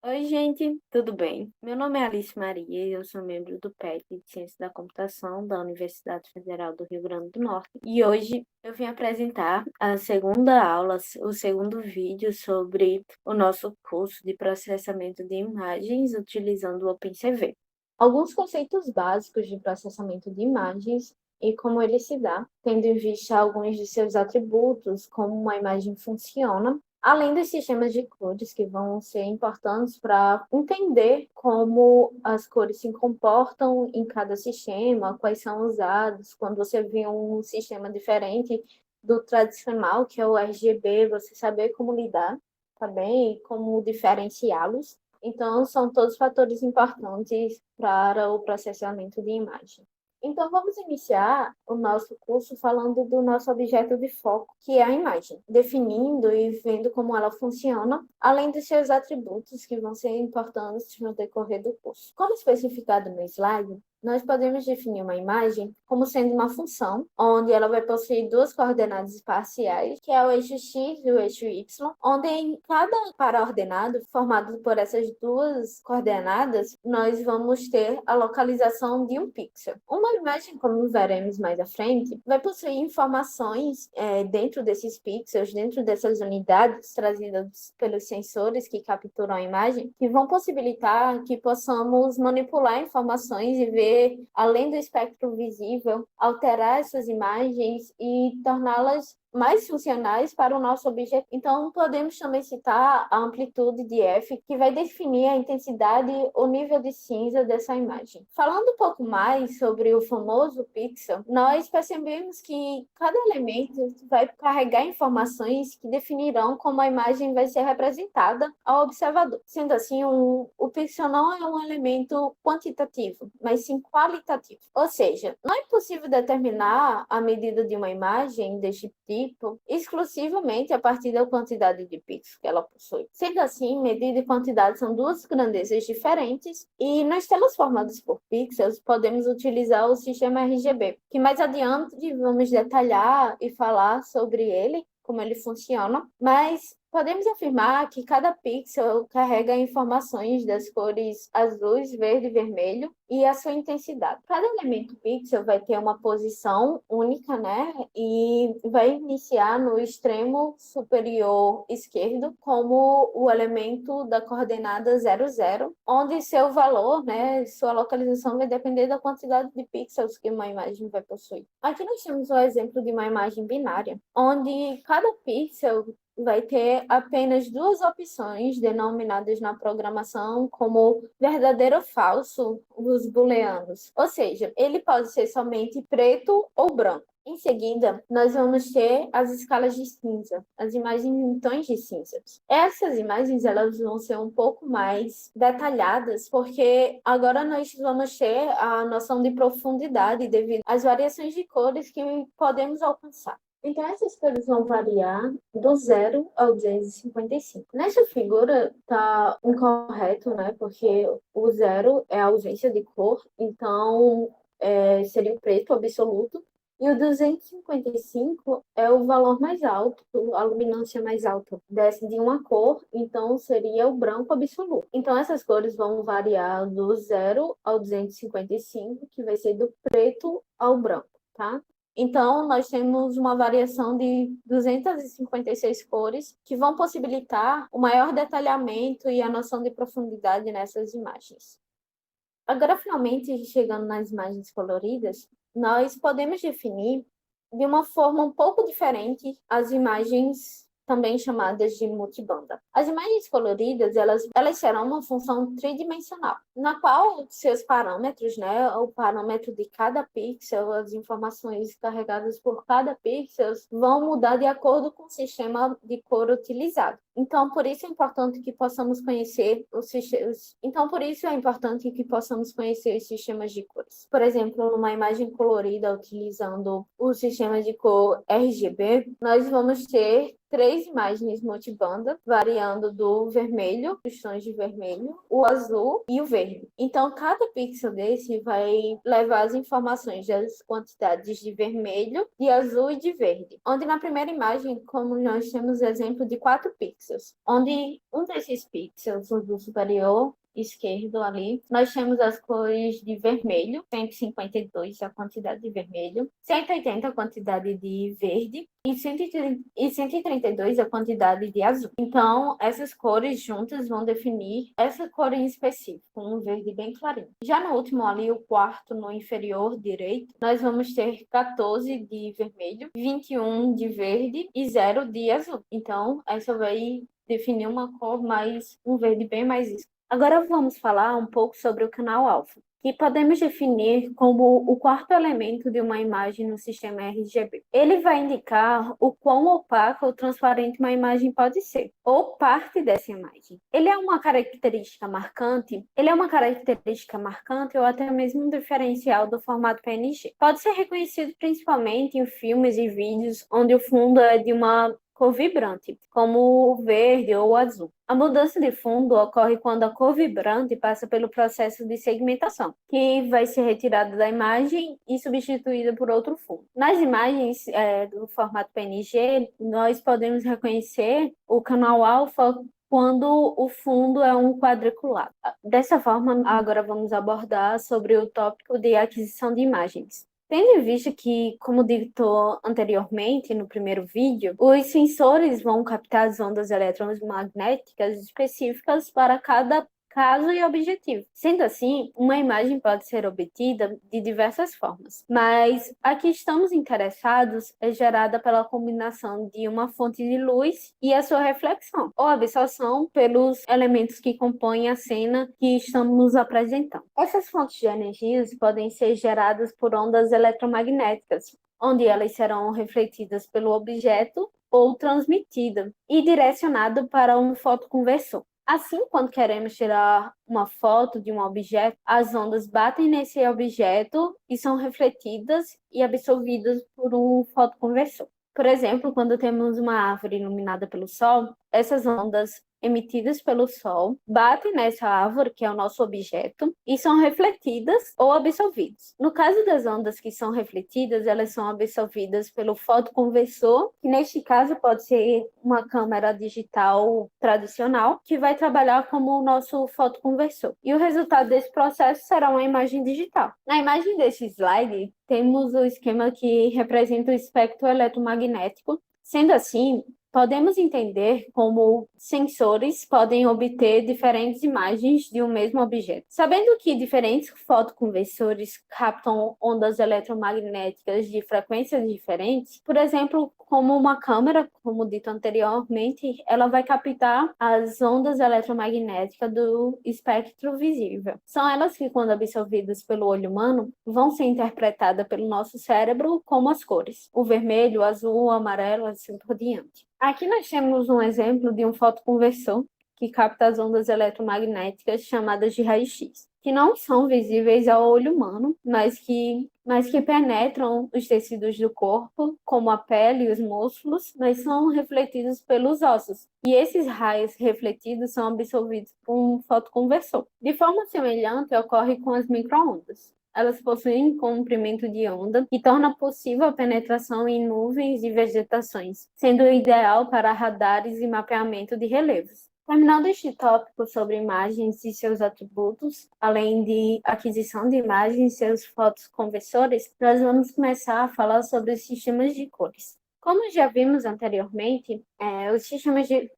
Oi, gente, tudo bem? Meu nome é Alice Maria e eu sou membro do PET de Ciência da Computação da Universidade Federal do Rio Grande do Norte. E hoje eu vim apresentar a segunda aula, o segundo vídeo sobre o nosso curso de processamento de imagens utilizando o OpenCV. Alguns conceitos básicos de processamento de imagens e como ele se dá, tendo em vista alguns de seus atributos, como uma imagem funciona, além dos sistemas de cores que vão ser importantes para entender como as cores se comportam em cada sistema, quais são usados, quando você vê um sistema diferente do tradicional, que é o RGB, você saber como lidar, tá bem? E como diferenciá-los. Então, são todos fatores importantes para o processamento de imagem. Então, vamos iniciar o nosso curso falando do nosso objeto de foco, que é a imagem, definindo e vendo como ela funciona, além dos seus atributos que vão ser importantes no decorrer do curso. Como especificado no slide, nós podemos definir uma imagem como sendo uma função, onde ela vai possuir duas coordenadas parciais, que é o eixo x e o eixo y, onde em cada para-ordenado, formado por essas duas coordenadas, nós vamos ter a localização de um pixel. Uma imagem, como veremos mais à frente, vai possuir informações dentro desses pixels, dentro dessas unidades trazidas pelos sensores que capturam a imagem, que vão possibilitar que possamos manipular informações e ver além do espectro visível, alterar essas imagens e torná-las mais funcionais para o nosso objeto. Então, podemos também citar a amplitude de F, que vai definir a intensidade ou nível de cinza dessa imagem. Falando um pouco mais sobre o famoso pixel, nós percebemos que cada elemento vai carregar informações que definirão como a imagem vai ser representada ao observador. Sendo assim, o pixel não é um elemento quantitativo, mas sim qualitativo. Ou seja, não é possível determinar a medida de uma imagem deste tipo exclusivamente a partir da quantidade de pixels que ela possui. Sendo assim, medida e quantidade são duas grandezas diferentes e nas telas formadas por pixels podemos utilizar o sistema RGB, que mais adiante vamos detalhar e falar sobre ele, como ele funciona, mas podemos afirmar que cada pixel carrega informações das cores azul, verde e vermelho e a sua intensidade. Cada elemento pixel vai ter uma posição única, né? E vai iniciar no extremo superior esquerdo como o elemento da coordenada 00, onde seu valor, né, sua localização vai depender da quantidade de pixels que uma imagem vai possuir. Aqui nós temos o exemplo de uma imagem binária, onde cada pixel vai ter apenas duas opções denominadas na programação como verdadeiro ou falso, os booleanos. Ou seja, ele pode ser somente preto ou branco. Em seguida, nós vamos ter as escalas de cinza, as imagens em tons de cinza. Essas imagens elas vão ser um pouco mais detalhadas, porque agora nós vamos ter a noção de profundidade devido às variações de cores que podemos alcançar. Então, essas cores vão variar do 0 ao 255. Nessa figura está incorreto, né? Porque o 0 é a ausência de cor, então seria o preto absoluto. E o 255 é o valor mais alto, a luminância mais alta. Desce de uma cor, então seria o branco absoluto. Então, essas cores vão variar do 0 ao 255, que vai ser do preto ao branco, tá? Então, nós temos uma variação de 256 cores que vão possibilitar o maior detalhamento e a noção de profundidade nessas imagens. Agora, finalmente, chegando nas imagens coloridas, nós podemos definir de uma forma um pouco diferente as imagens também chamadas de multibanda. As imagens coloridas, elas serão uma função tridimensional, na qual seus parâmetros, né, o parâmetro de cada pixel, as informações carregadas por cada pixel, vão mudar de acordo com o sistema de cor utilizado. Então, por isso é importante que possamos conhecer os sistemas. Então, por isso é importante que possamos conhecer os sistemas de cores. Por exemplo, numa imagem colorida utilizando o sistema de cor RGB, nós vamos ter três imagens multibanda, variando do vermelho, os tons de vermelho, o azul e o verde. Então, cada pixel desse vai levar as informações das quantidades de vermelho, de azul e de verde. Onde na primeira imagem, como nós temos exemplo de 4 pixels, pixels, onde um desses pixels, o do superior esquerdo ali, nós temos as cores de vermelho, 152 a quantidade de vermelho, 180 a quantidade de verde e 132 a quantidade de azul. Então, essas cores juntas vão definir essa cor em específico, um verde bem clarinho. Já no último ali, o quarto, no inferior direito, nós vamos ter 14 de vermelho, 21 de verde e 0 de azul. Então, essa vai definir uma cor mais, um verde bem mais escuro. Agora vamos falar um pouco sobre o canal alfa, que podemos definir como o quarto elemento de uma imagem no sistema RGB. Ele vai indicar o quão opaca ou transparente uma imagem pode ser, ou parte dessa imagem. Ele é uma característica marcante ou até mesmo um diferencial do formato PNG. Pode ser reconhecido principalmente em filmes e vídeos onde o fundo é de uma cor vibrante, como o verde ou o azul. A mudança de fundo ocorre quando a cor vibrante passa pelo processo de segmentação, que vai ser retirada da imagem e substituída por outro fundo. Nas imagens do formato PNG, nós podemos reconhecer o canal alfa quando o fundo é um quadriculado. Dessa forma, agora vamos abordar sobre o tópico de aquisição de imagens. Tendo em vista que, como dito anteriormente no primeiro vídeo, os sensores vão captar as ondas eletromagnéticas específicas para cada caso e objetivo. Sendo assim, uma imagem pode ser obtida de diversas formas, mas a que estamos interessados é gerada pela combinação de uma fonte de luz e a sua reflexão, ou absorção pelos elementos que compõem a cena que estamos nos apresentando. Essas fontes de energias podem ser geradas por ondas eletromagnéticas, onde elas serão refletidas pelo objeto ou transmitidas e direcionadas para um fotoconversor. Assim, quando queremos tirar uma foto de um objeto, as ondas batem nesse objeto e são refletidas e absorvidas por um fotoconversor. Por exemplo, quando temos uma árvore iluminada pelo sol, essas ondas emitidas pelo sol batem nessa árvore, que é o nosso objeto, e são refletidas ou absorvidas. No caso das ondas que são refletidas, elas são absorvidas pelo fotoconversor, que neste caso pode ser uma câmera digital tradicional, que vai trabalhar como o nosso fotoconversor. E o resultado desse processo será uma imagem digital. Na imagem desse slide, temos o esquema que representa o espectro eletromagnético. Sendo assim, podemos entender como sensores podem obter diferentes imagens de um mesmo objeto. Sabendo que diferentes fotoconversores captam ondas eletromagnéticas de frequências diferentes, por exemplo, como uma câmera, como dito anteriormente, ela vai captar as ondas eletromagnéticas do espectro visível. São elas que, quando absorvidas pelo olho humano, vão ser interpretadas pelo nosso cérebro como as cores: o vermelho, o azul, o amarelo, assim por diante. Aqui nós temos um exemplo de um fotoconversor que capta as ondas eletromagnéticas chamadas de raio-x, que não são visíveis ao olho humano, mas que penetram os tecidos do corpo, como a pele e os músculos, mas são refletidos pelos ossos. E esses raios refletidos são absorvidos por um fotoconversor. De forma semelhante, ocorre com as microondas. Elas possuem um comprimento de onda que torna possível a penetração em nuvens e vegetações, sendo ideal para radares e mapeamento de relevos. Terminando este tópico sobre imagens e seus atributos, além de aquisição de imagens e seus fotoconversores, nós vamos começar a falar sobre os sistemas de cores. Como já vimos anteriormente, os sistemas de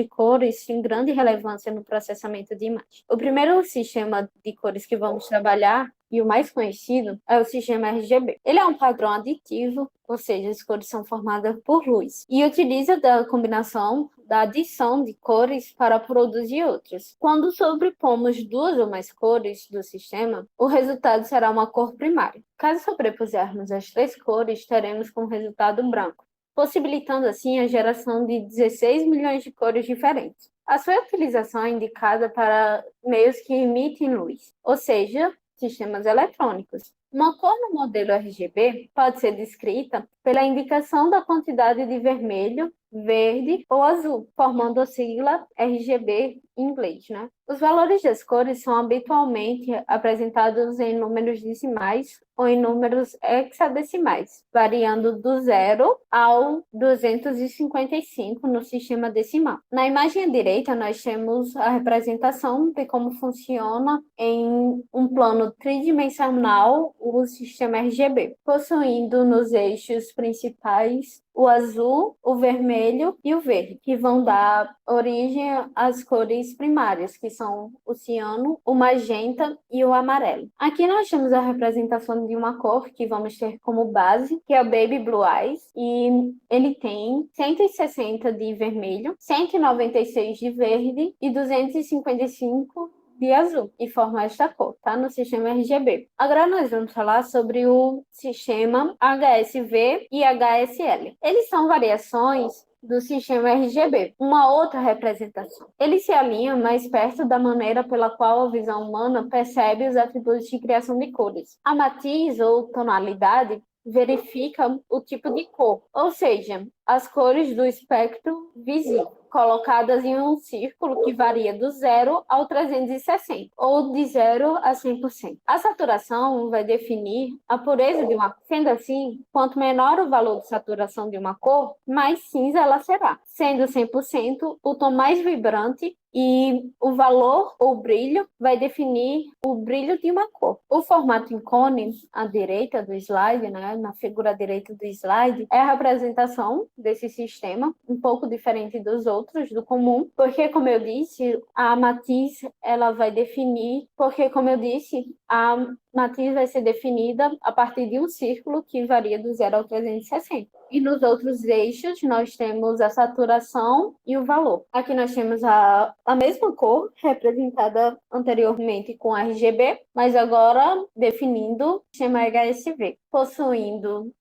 cores têm grande relevância no processamento de imagem. O primeiro sistema de cores que vamos trabalhar, e o mais conhecido, é o sistema RGB. Ele é um padrão aditivo, ou seja, as cores são formadas por luz, e utiliza da combinação da adição de cores para produzir outras. Quando sobrepomos duas ou mais cores do sistema, o resultado será uma cor primária. Caso sobrepusermos as três cores, teremos como resultado branco, possibilitando assim a geração de 16 milhões de cores diferentes. A sua utilização é indicada para meios que emitem luz, ou seja, sistemas eletrônicos. Uma cor no modelo RGB pode ser descrita pela indicação da quantidade de vermelho, verde ou azul, formando a sigla RGB em inglês, né? Os valores das cores são habitualmente apresentados em números decimais ou em números hexadecimais, variando do 0 ao 255 no sistema decimal. Na imagem à direita, nós temos a representação de como funciona em um plano tridimensional o sistema RGB, possuindo nos eixos principais o azul, o vermelho e o verde, que vão dar origem às cores primárias, que são o ciano, o magenta e o amarelo. Aqui nós temos a representação de uma cor que vamos ter como base, que é o Baby Blue Eyes, e ele tem 160 de vermelho, 196 de verde e 255 de azul e forma esta cor, tá? No sistema RGB. Agora nós vamos falar sobre o sistema HSV e HSL. Eles são variações do sistema RGB, uma outra representação. Eles se alinham mais perto da maneira pela qual a visão humana percebe os atributos de criação de cores. A matiz ou tonalidade verifica o tipo de cor, ou seja, as cores do espectro visível, colocadas em um círculo que varia do 0 ao 360, ou de 0 a 100%. A saturação vai definir a pureza de uma cor. Sendo assim, quanto menor o valor de saturação de uma cor, mais cinza ela será. Sendo 100%, o tom mais vibrante e o valor ou brilho vai definir o brilho de uma cor. O formato em cone, à direita do slide, né, na figura direita do slide, é a representação desse sistema, um pouco diferente dos outros, do comum, porque, como eu disse, a matiz ela vai definir, porque, como eu disse, a matriz vai ser definida a partir de um círculo que varia do 0 ao 360. E nos outros eixos, nós temos a saturação e o valor. Aqui nós temos a mesma cor, representada anteriormente com RGB, mas agora definindo o sistema HSV, possuindo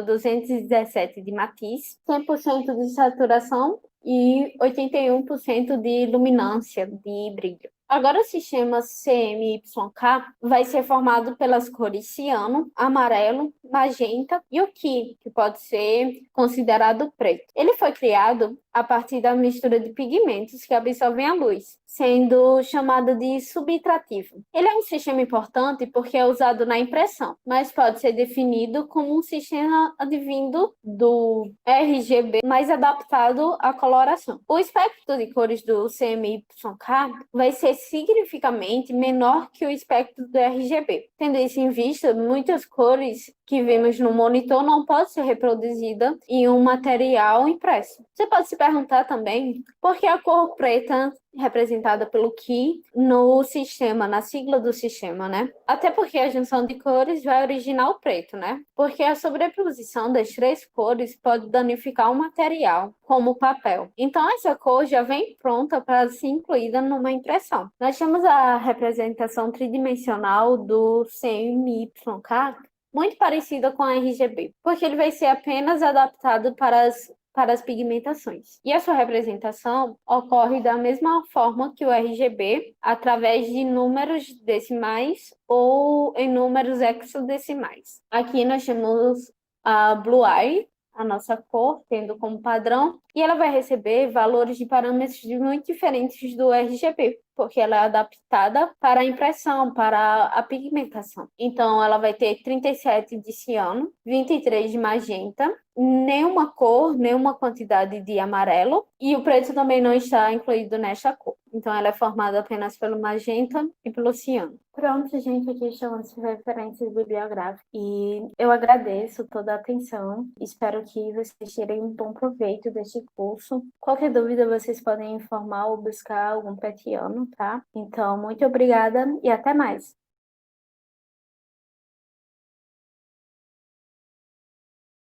217 de matiz, 100% de saturação e 81% de luminância, de brilho. Agora, o sistema CMYK vai ser formado pelas cores ciano, amarelo, magenta e o que pode ser considerado preto. Ele foi criado a partir da mistura de pigmentos que absorvem a luz, sendo chamado de subtrativo. Ele é um sistema importante porque é usado na impressão, mas pode ser definido como um sistema advindo do RGB, mais adaptado à coloração. O espectro de cores do CMYK vai ser significativamente menor que o espectro do RGB. Tendo isso em vista, muitas cores que vemos no monitor não podem ser reproduzidas em um material impresso. Você pode se perguntar também por que a cor preta representada pelo Ki no sistema, na sigla do sistema, né? Até porque a junção de cores vai originar o preto, né? Porque a sobreposição das três cores pode danificar o material, como o papel. Então, essa cor já vem pronta para ser incluída numa impressão. Nós temos a representação tridimensional do CMYK, muito parecida com a RGB, porque ele vai ser apenas adaptado para as pigmentações. E a sua representação ocorre da mesma forma que o RGB, através de números decimais ou em números hexadecimais. Aqui nós temos a Blue Eye, a nossa cor, tendo como padrão, e ela vai receber valores de parâmetros muito diferentes do RGB, porque ela é adaptada para a impressão, para a pigmentação. Então, ela vai ter 37 de ciano, 23 de magenta, nenhuma cor, nenhuma quantidade de amarelo, e o preto também não está incluído nesta cor. Então, ela é formada apenas pelo magenta e pelo ciano. Pronto, gente, aqui estão as referências bibliográficas. E eu agradeço toda a atenção. Espero que vocês tirem um bom proveito deste curso. Qualquer dúvida, vocês podem informar ou buscar algum petiano, tá? Então, muito obrigada e até mais!